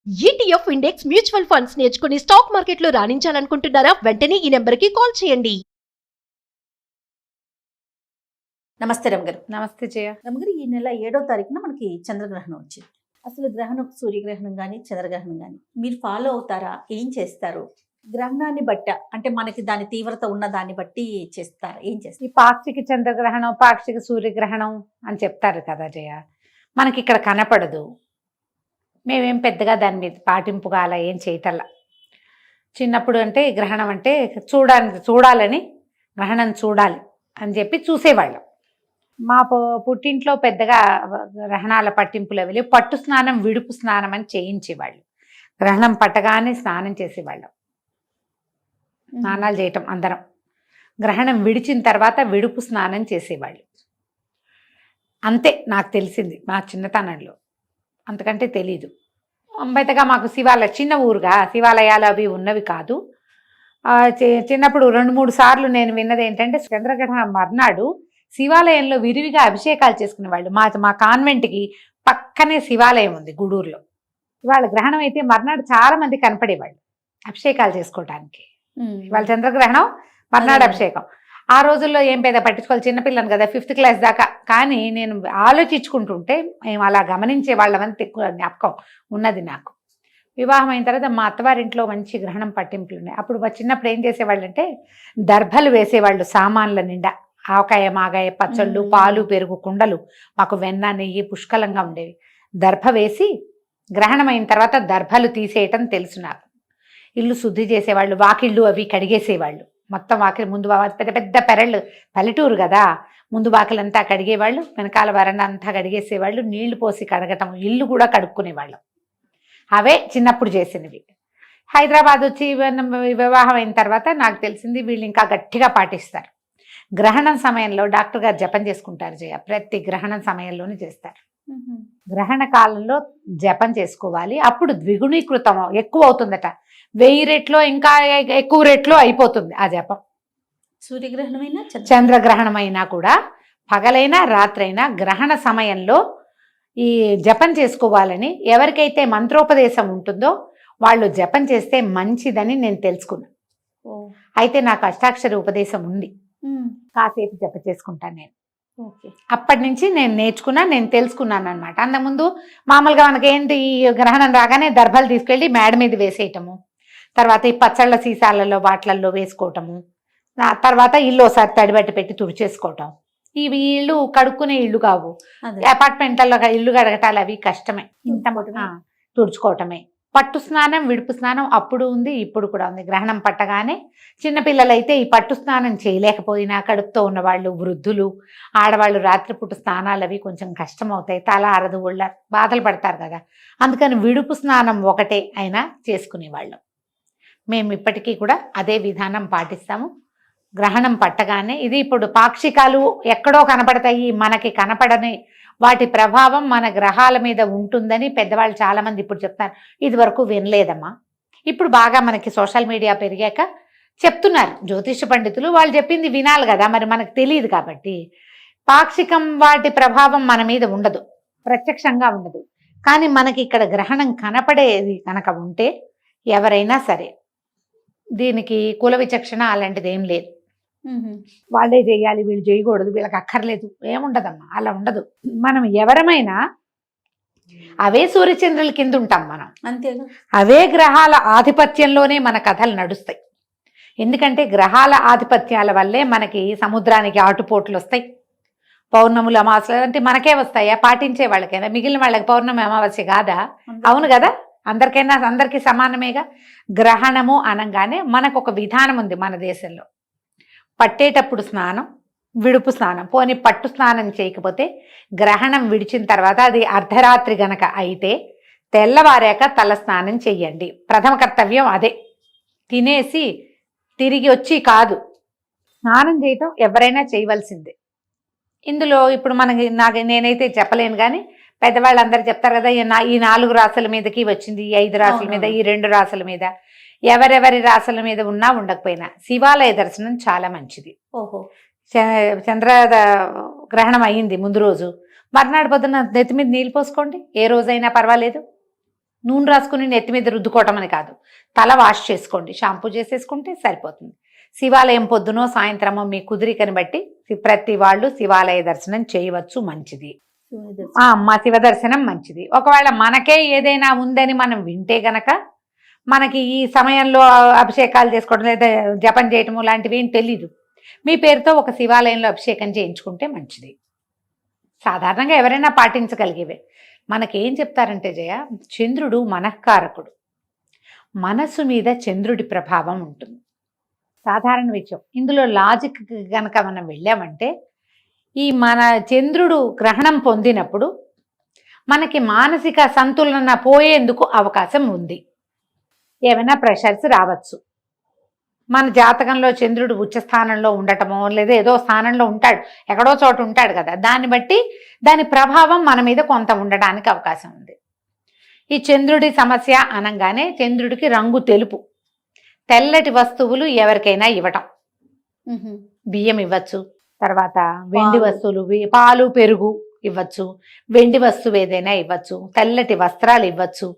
ETF index mutual funds నేర్చుకుని stock మార్కెట్లో రాణించాలనుకుంటున్నారా? వెంటనే ఈ నెంబర్కి కాల్ చేయండి. నమస్తే రమగారు. నమస్తే జయ. రమగారు, ఈ నెల 7వ తారీఖున మనకి చంద్రగ్రహణం వచ్చింది. అసలు గ్రహణం, సూర్యగ్రహణం కానీ చంద్రగ్రహణం కానీ మీరు ఫాలో అవుతారా? ఏం చేస్తారు? గ్రహణాన్ని బట్ట అంటే మనకి దాని తీవ్రత ఉన్న దాన్ని బట్టి చేస్తారు, ఏం చేస్తారు? ఈ పాక్షిక చంద్రగ్రహణం, పాక్షిక సూర్యగ్రహణం అని చెప్తారు కదా జయ. మనకి ఇక్కడ కనపడదు, మేమేం పెద్దగా దాని మీద పాటింపుగా అలా ఏం చేయటల్లా. చిన్నప్పుడు అంటే గ్రహణం అంటే చూడాలని, గ్రహణం చూడాలి అని చెప్పి చూసేవాళ్ళం. మా పుట్టింట్లో పెద్దగా గ్రహణాల పట్టింపులు అవి లేవు. పట్టు స్నానం, విడుపు స్నానం అని చేయించేవాళ్ళు. గ్రహణం పట్టగానే స్నానం చేసేవాళ్ళం. స్నానాలు చేయటం అందరం. గ్రహణం విడిచిన తర్వాత విడుపు స్నానం చేసేవాళ్ళు. అంతే నాకు తెలిసింది మా చిన్నతనంలో, అంతకంటే తెలీదు. పెద్దగా మాకు చిన్న ఊరుగా శివాలయాలు అవి ఉన్నవి కాదు. చిన్నప్పుడు 2-3 సార్లు నేను విన్నది ఏంటంటే, చంద్రగ్రహణం మర్నాడు శివాలయంలో విరివిగా అభిషేకాలు చేసుకునేవాళ్ళు. మా కాన్వెంట్కి పక్కనే శివాలయం ఉంది గూడూరులో. ఇవాళ గ్రహణం అయితే మర్నాడు చాలా మంది కనపడేవాళ్ళు అభిషేకాలు చేసుకోవటానికి. ఇవాళ చంద్రగ్రహణం, మర్నాడు అభిషేకం. ఆ రోజుల్లో ఏం పెద్ద పట్టించుకోవాలి, చిన్నపిల్లని కదా, 5th క్లాస్ దాకా. కానీ నేను ఆలోచించుకుంటుంటే మేము అలా గమనించే వాళ్ళమని ఎక్కువ జ్ఞాపకం ఉన్నది నాకు. వివాహం అయిన తర్వాత మా అత్తవారింట్లో మంచి గ్రహణం పట్టింపులు ఉన్నాయి. అప్పుడు మా చిన్నప్పుడు ఏం చేసేవాళ్ళు అంటే, దర్భలు వేసేవాళ్ళు సామాన్ల నిండా. ఆవకాయ, మాగాయ, పచ్చళ్ళు, పాలు, పెరుగు, కుండలు, మాకు వెన్న, నెయ్యి పుష్కలంగా ఉండేవి. దర్భ వేసి గ్రహణం అయిన తర్వాత దర్భలు తీసేయటం తెలుసు నాకు. ఇల్లు శుద్ధి చేసేవాళ్ళు, వాకిళ్ళు అవి కడిగేసేవాళ్ళు. మొత్తం వాకిలి ముందు పెద్ద పెద్ద పెరళ్ళు, పల్లెటూరు కదా, ముందు వాకిలంతా కడిగేవాళ్ళు, వెనకాల వరండా అంతా కడిగేసేవాళ్ళు. నీళ్లు పోసి కడగటం, ఇల్లు కూడా కడుక్కునేవాళ్ళం. అవే చిన్నప్పుడు చేసినవి. హైదరాబాద్ వచ్చి వివాహం అయిన తర్వాత నాకు తెలిసింది వీళ్ళు ఇంకా గట్టిగా పాటిస్తారు. గ్రహణం సమయంలో డాక్టర్ గారు జపం చేసుకుంటారు జయ. ప్రతి గ్రహణం సమయంలోనే చేస్తారు. గ్రహణ కాలంలో జపం చేసుకోవాలి. అప్పుడు ద్విగుణీకృతం ఎక్కువ అవుతుందట. 1000 రెట్లో ఇంకా ఎక్కువ రెట్లో అయిపోతుంది ఆ జపం. సూర్యగ్రహణమైనా చంద్రగ్రహణమైనా కూడా, పగలైనా రాత్రైనా గ్రహణ సమయంలో ఈ జపం చేసుకోవాలని ఎవరికైతే మంత్రోపదేశం ఉంటుందో వాళ్ళు జపం చేస్తే మంచిదని నేను తెలుసుకున్నాను. అయితే నాకు అష్టాక్షరి ఉపదేశం ఉంది, కాసేపు జప చేసుకుంటాను నేను. అప్పటి నుంచి నేను నేను తెలుసుకున్నాను అనమాట. అంతకుముందు మామూలుగా మనకేంటి, ఈ గ్రహణం రాగానే దర్భలు తీసుకెళ్ళి మేడ మీద వేసేయటము, తర్వాత ఈ పచ్చళ్ళ సీసాలలో వాటిలలో వేసుకోవటము, తర్వాత ఇల్లు ఒకసారి తడిబట్టి పెట్టి తుడిచేసుకోవటం. ఇవి ఇల్లు కడుక్కునే ఇల్లు కావు, అపార్ట్మెంట్లలో ఇల్లు కడగటాలు అవి కష్టమే. తుడుచుకోవటమే. పట్టు స్నానం, విడుపు స్నానం అప్పుడు ఉంది, ఇప్పుడు కూడా ఉంది. గ్రహణం పట్టగానే చిన్నపిల్లలైతే ఈ పట్టు స్నానం చేయలేకపోయినా, కడుపుతో ఉన్నవాళ్ళు, వృద్ధులు, ఆడవాళ్ళు రాత్రిపూట స్నానాలు అవి కొంచెం కష్టం అవుతాయి, తల ఆరదు, ఒళ్ళ బాధలు పడతారు కదా. అందుకని విడుపు స్నానం ఒకటే అయినా చేసుకునేవాళ్ళం. మేము ఇప్పటికీ కూడా అదే విధానం పాటిస్తాము. గ్రహణం పట్టగానే, ఇది ఇప్పుడు పాక్షికాలు ఎక్కడో కనపడతాయి, మనకి కనపడని వాటి ప్రభావం మన గ్రహాల మీద ఉంటుందని పెద్దవాళ్ళు చాలామంది ఇప్పుడు చెప్తున్నారు. ఇది వరకు వినలేదమ్మా. ఇప్పుడు బాగా మనకి సోషల్ మీడియా పెరిగాక చెప్తున్నారు జ్యోతిష పండితులు. వాళ్ళు చెప్పింది వినాలి కదా, మరి మనకు తెలియదు కాబట్టి. పాక్షికం వాటి ప్రభావం మన మీద ఉండదు, ప్రత్యక్షంగా ఉండదు. కానీ మనకి ఇక్కడ గ్రహణం కనపడేది కనుక ఉంటే ఎవరైనా సరే, దీనికి కుల విచక్షణ అలాంటిది ఏం లేదు. వాళ్ళే చేయాలి, వీళ్ళు చేయకూడదు, వీళ్ళకి అక్కర్లేదు, ఏముండదమ్మా, అలా ఉండదు. మనం ఎవరమైనా అవే సూర్యచంద్రుల కింద ఉంటాం మనం, అంతేగా. అవే గ్రహాల ఆధిపత్యంలోనే మన కథలు నడుస్తాయి. ఎందుకంటే గ్రహాల ఆధిపత్యాల వల్లే మనకి సముద్రానికి ఆటుపోట్లు వస్తాయి. పౌర్ణములు, అమావాస్యలు అంటే మనకే వస్తాయా? పాటించే వాళ్ళకైనా, మిగిలిన వాళ్ళకి పౌర్ణమి అమావాస్య కాదా? అవును కదా, అందరికీ సమానమేగా. గ్రహణము అనగానే మనకు ఒక విధానం ఉంది మన దేశంలో. పట్టేటప్పుడు స్నానం, విడుపు స్నానం. పోనీ పట్టు స్నానం చేయకపోతే గ్రహణం విడిచిన తర్వాత, అది అర్ధరాత్రి గనక అయితే తెల్లవారాక తల స్నానం చెయ్యండి. ప్రథమ కర్తవ్యం అదే. తినేసి తిరిగి వచ్చి కాదు, స్నానం చేయటం ఎవరైనా చేయవలసిందే. ఇందులో ఇప్పుడు నేనైతే చెప్పలేను, కానీ పెద్దవాళ్ళందరూ చెప్తారు కదా, ఈ 4 రాసుల మీదకి వచ్చింది, ఈ 5 రాసుల మీద, ఈ 2 రాసుల మీద. ఎవరెవరి రాసుల మీద ఉన్నా ఉండకపోయినా శివాలయ దర్శనం చాలా మంచిది. చంద్ర గ్రహణం అయ్యింది ముందు రోజు, మర్నాడు పొద్దున నెత్తి మీద నీళ్ళు పోసుకోండి, ఏ రోజైనా పర్వాలేదు. నూనె రాసుకుని నెత్తి మీద రుద్దుకోవటం అని కాదు, తల వాష్ చేసుకోండి, షాంపూ చేసేసుకుంటే సరిపోతుంది. శివాలయం పొద్దునో సాయంత్రమో మీ కుదిరికని బట్టి ప్రతి వాళ్ళు శివాలయ దర్శనం చేయవచ్చు, మంచిది. మా శివ దర్శనం మంచిది. ఒకవేళ మనకే ఏదైనా ఉందని మనం వింటే గనక మనకి ఈ సమయంలో అభిషేకాలు చేసుకోవడం లేదా జపం చేయటము లాంటివి ఏం తెలీదు, మీ పేరుతో ఒక శివాలయంలో అభిషేకం చేయించుకుంటే మంచిది. సాధారణంగా ఎవరైనా పాటించగలిగేవే. మనకేం చెప్తారంటే జయ, చంద్రుడు మనఃకారకుడు, మనస్సు మీద చంద్రుడి ప్రభావం ఉంటుంది. సాధారణ విషయం. ఇందులో లాజిక్ కనుక మనం వెళ్ళామంటే ఈ మన చంద్రుడు గ్రహణం పొందినప్పుడు మనకి మానసిక సంతులన పోయేందుకు అవకాశం ఉంది. ఏమైనా ప్రెషర్స్ రావచ్చు. మన జాతకంలో చంద్రుడు ఉచ్చ స్థానంలో ఉండటమో లేదా ఏదో స్థానంలో ఉంటాడు, ఎక్కడో చోట ఉంటాడు కదా, దాన్ని బట్టి దాని ప్రభావం మన మీద కొంత ఉండడానికి అవకాశం ఉంది. ఈ చంద్రుడి సమస్య అనగానే చంద్రుడికి రంగు తెలుపు, తెల్లటి వస్తువులు ఎవరికైనా ఇవ్వటం, బియ్యం ఇవ్వచ్చు, తర్వాత వెండి వస్తువులు, పాలు పెరుగు ఇవ్వచ్చు, వెండి వస్తువు ఏదైనా ఇవ్వచ్చు, తెల్లటి వస్త్రాలు ఇవ్వచ్చు.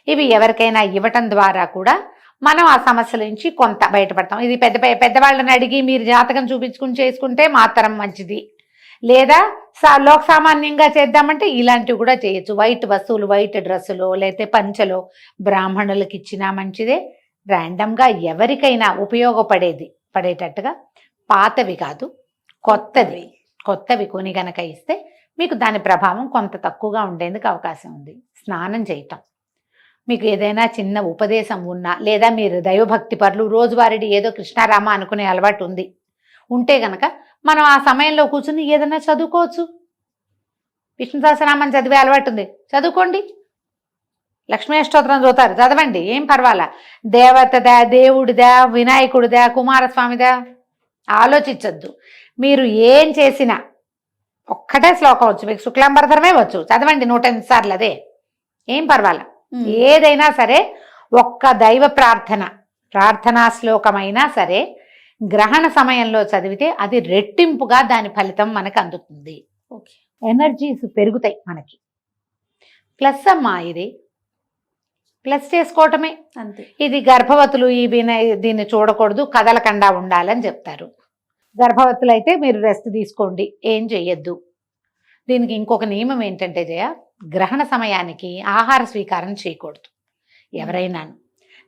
ఇవి ఎవరికైనా ఇవ్వటం ద్వారా కూడా మనం ఆ సమస్యల నుంచి కొంత బయటపడతాం. ఇది పెద్దవాళ్ళని అడిగి మీరు జాతకం చూపించుకుని చేసుకుంటే మాత్రం మంచిది, లేదా లోక సామాన్యంగా చేద్దామంటే ఇలాంటివి కూడా చేయొచ్చు. వైట్ వస్తువులు, వైట్ డ్రెస్సులో లేకపోతే పంచలో బ్రాహ్మణులకు ఇచ్చినా మంచిదే. ర్యాండమ్గా ఎవరికైనా పడేటట్టుగా పాతవి కాదు కొత్తవి కొని గనక ఇస్తే మీకు దాని ప్రభావం కొంత తక్కువగా ఉండేందుకు అవకాశం ఉంది. స్నానం చేయటం, మీకు ఏదైనా చిన్న ఉపదేశం ఉన్నా లేదా మీరు దైవభక్తి పరులు రోజువారీ ఏదో కృష్ణారామ అనుకునే అలవాటు ఉంటే గనక మనం ఆ సమయంలో కూర్చుని ఏదైనా చదువుకోవచ్చు. విష్ణు సహస్రనామం చదివే అలవాటు ఉంది, చదువుకోండి. లక్ష్మీ అష్టోత్తరం చదువుతారు, చదవండి, ఏం పర్వాలా. దేవతదా, దేవుడిదా, వినాయకుడిదా, కుమారస్వామిదా ఆలోచించద్దు. మీరు ఏం చేసినా ఒక్కటే శ్లోకం వచ్చు, మీకు శుక్లాంబరధరమే వచ్చు, చదవండి 108 సార్లు, అదే ఏం పర్వాలా. ఏదైనా సరే ఒక్క దైవ ప్రార్థనా శ్లోకమైనా సరే గ్రహణ సమయంలో చదివితే అది రెట్టింపుగా దాని ఫలితం మనకు అందుతుంది. ఎనర్జీస్ పెరుగుతాయి మనకి. ప్లస్ అమ్మా, ఇది ప్లస్ చేసుకోవటమే అంతే. ఇది గర్భవతులు దీన్ని చూడకూడదు, కదలకుండా ఉండాలని చెప్తారు. గర్భవతులు అయితే మీరు రెస్ట్ తీసుకోండి, ఏం చెయ్యొద్దు. దీనికి ఇంకొక నియమం ఏంటంటే జయ, గ్రహణ సమయానికి ఆహార స్వీకారం చేయకూడదు ఎవరైనా.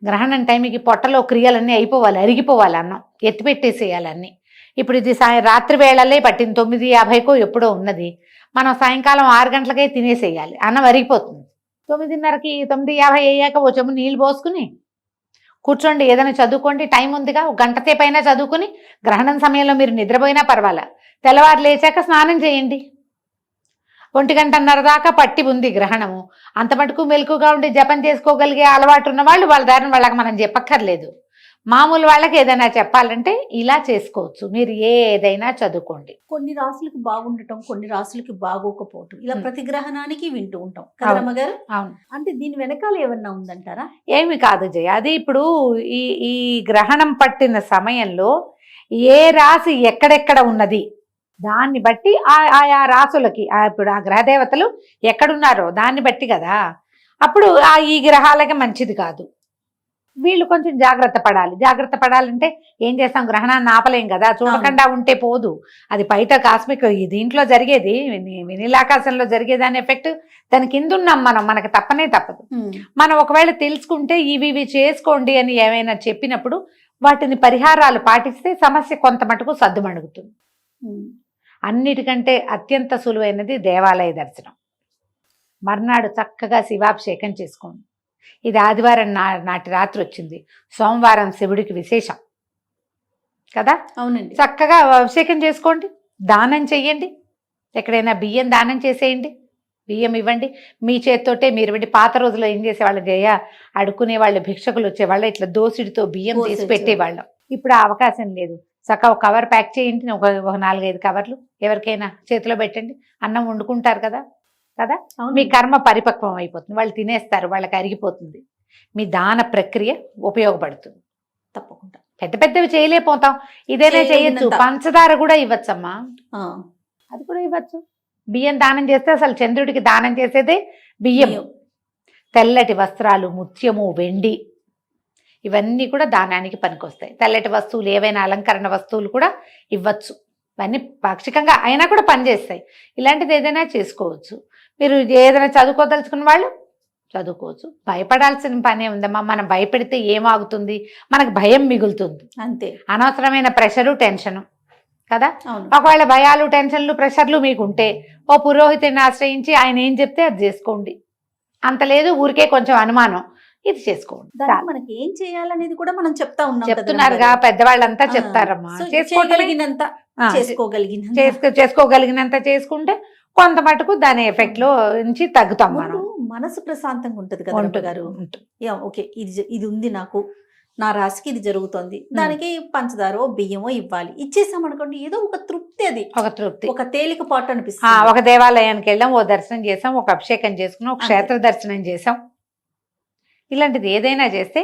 గ్రహణం టైంకి పొట్టలో క్రియలన్నీ అయిపోవాలి, అరిగిపోవాలి, అన్నం ఎత్తిపెట్టేసేయాలన్నీ. ఇప్పుడు ఇది రాత్రి వేళలే పట్టింది, 9:50కో ఎప్పుడో ఉన్నది, మనం సాయంకాలం 6 గంటలకే తినేసేయాలి, అన్నం అరిగిపోతుంది. 9:30కి 9:50 అయ్యాక ఓ చెంబు నీళ్ళు పోసుకుని కూర్చోండి, ఏదైనా చదువుకోండి, టైం ఉందిగా, ఒక గంట సేపు అయినా చదువుకుని గ్రహణం సమయంలో మీరు నిద్రపోయినా పర్వాలా, తెల్లవారు లేచాక స్నానం చేయండి. 1:30 దాకా పట్టి ఉంది గ్రహణము, అంత మటుకు మెలకుగా ఉండి జపం చేసుకోగలిగే అలవాటు ఉన్న వాళ్ళు వాళ్ళ దారిని వాళ్ళకి మనం చెప్పక్కర్లేదు. మామూలు వాళ్ళకి ఏదైనా చెప్పాలంటే ఇలా చేసుకోవచ్చు. మీరు ఏదైనా చదువుకోండి. కొన్ని రాసులకు బాగుండటం, కొన్ని రాసులకి బాగోకపోవటం, ఇలా ప్రతి గ్రహణానికి వింటూ ఉంటాం కదా రమ్మగారు. అవును. అంటే దీని వెనకాల ఏమన్నా ఉందంటారా? ఏమి కాదు జయ, అది ఇప్పుడు ఈ గ్రహణం పట్టిన సమయంలో ఏ రాశి ఎక్కడెక్కడ ఉన్నది దాన్ని బట్టి ఆయా రాసులకి ఇప్పుడు ఆ గ్రహదేవతలు ఎక్కడున్నారో దాన్ని బట్టి కదా. అప్పుడు ఈ గ్రహాలకి మంచిది కాదు, వీళ్ళు కొంచెం జాగ్రత్త పడాలంటే ఏం చేస్తాం, గ్రహణాన్ని ఆపలేం కదా, చూడకుండా ఉంటే పోదు. అది బయట కాస్మిక్ దీంట్లో జరిగేది, వినీలాకాశంలో జరిగేదాని ఎఫెక్ట్ దాని కింద ఉన్నాం మనం, మనకు తప్పదు. మనం ఒకవేళ తెలుసుకుంటే ఇవి చేసుకోండి అని ఏమైనా చెప్పినప్పుడు వాటిని పరిహారాలు పాటిస్తే సమస్య కొంత మటుకు సద్దుమణుగుతుంది. అన్నిటికంటే అత్యంత సులువైనది దేవాలయ దర్శనం. మర్నాడు చక్కగా శివాభిషేకం చేసుకోండి. ఇది ఆదివారం నాటి రాత్రి వచ్చింది, సోమవారం శివుడికి విశేషం కదా. అవునండి. చక్కగా అభిషేకం చేసుకోండి, దానం చెయ్యండి, ఎక్కడైనా బియ్యం దానం చేసేయండి, బియ్యం ఇవ్వండి మీ చేత్తోటే. మీరు ఇవ్వండి. పాత రోజుల్లో ఏం చేసేవాళ్ళు జయ, అడుక్కునే వాళ్ళు, భిక్షకులు వచ్చేవాళ్ళు, ఇట్లా దోసిడితో బియ్యం తీసి పెట్టేవాళ్ళం. ఇప్పుడు ఆ అవకాశం లేదు. చక్కగా ఒక కవర్ ప్యాక్ చేయండి, ఒక 4-5 కవర్లు ఎవరికైనా చేతిలో పెట్టండి. అన్నం వండుకుంటారు కదా. మీ కర్మ పరిపక్వం అయిపోతుంది, వాళ్ళు తినేస్తారు, వాళ్ళకి అరిగిపోతుంది. మీ దాన ప్రక్రియ ఉపయోగపడుతుంది. తప్పకుండా. పెద్దవి చేయలేకపోతాం, ఇదేనే చేయొచ్చు. పంచదార కూడా ఇవ్వచ్చమ్మా, అది కూడా ఇవ్వచ్చు. బియ్యం దానం చేస్తే అసలు చంద్రుడికి దానం చేసేదే బియ్యం. తెల్లటి వస్త్రాలు, ముత్యము, వెండి ఇవన్నీ కూడా దానానికి పనికొస్తాయి. తెల్లటి వస్తువులు ఏవైనా అలంకరణ వస్తువులు కూడా ఇవ్వచ్చు. ఇవన్నీ పాక్షికంగా అయినా కూడా పనిచేస్తాయి. ఇలాంటిది ఏదైనా చేసుకోవచ్చు. మీరు ఏదైనా చదువుకోదలుచుకున్న వాళ్ళు చదువుకోవచ్చు. భయపడాల్సిన పనే ఉందమ్మా. మనం భయపెడితే ఏమాగుతుంది? మనకు భయం మిగులుతుంది. అంతే. అనవసరమైన ప్రెషరు, టెన్షను కదా. అవును. ఒకవేళ భయాలు, టెన్షన్లు, ప్రెషర్లు మీకుంటే ఓ పురోహితుడిని ఆశ్రయించి ఆయన ఏం చెప్తే అది చేసుకోండి. అంత లేదు ఊరికే కొంచెం అనుమానం, ఇది చేసుకోండి. దానికి మనకి ఏం చేయాలనేది కూడా మనం చెప్తా ఉన్నాం కదా చెప్తున్నారుగా గురుగారు. పెద్దవాళ్ళంతా ఆ, చెప్తారమ్మా. సో చేసుకోవటమే. చేయగలిగినంత చేసుకోగలిగినంత. చేసుకోగలిగినంత చేసుకుంటే కొంత మటుకు దాని ఎఫెక్ట్ లో నుంచి తగ్గుతాం మనం. ముందు మనసు ప్రశాంతంగా ఉంటది కదా ఉంటుంది, గారు. ఉంటుంది. ఓకే, ఇది ఉంది నాకు, నా రాశికి ఇది జరుగుతోంది, దానికి పంచదారో బియ్యమో ఇవ్వాలి, ఇచ్చేసాం అనుకోండి, ఏదో ఒక తృప్తి, అది ఒక తృప్తి, ఒక తేలికపాటు అనిపిస్తుంది. ఒక దేవాలయానికి వెళ్ళాం, ఓ దర్శనం చేసాం, ఒక అభిషేకం చేసుకున్నాం, ఒక క్షేత్ర దర్శనం చేసాం. ఇలాంటిది ఏదైనా చేస్తే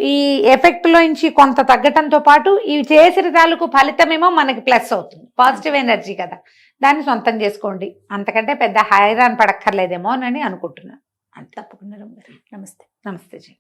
ఈ ఎఫెక్ట్ లో నుంచి కొంత తగ్గటంతో పాటు ఈ చేసిన తాలూకు ఫలితమేమో మనకి ప్లస్ అవుతుంది. పాజిటివ్ ఎనర్జీ కదా, దాన్ని సొంతం చేసుకోండి. అంతకంటే పెద్ద హైరాన్ పడక్కర్లేదేమో అని అనుకుంటున్నాను. తప్పకుండా రమ్య గారు. నమస్తే. నమస్తే జీ.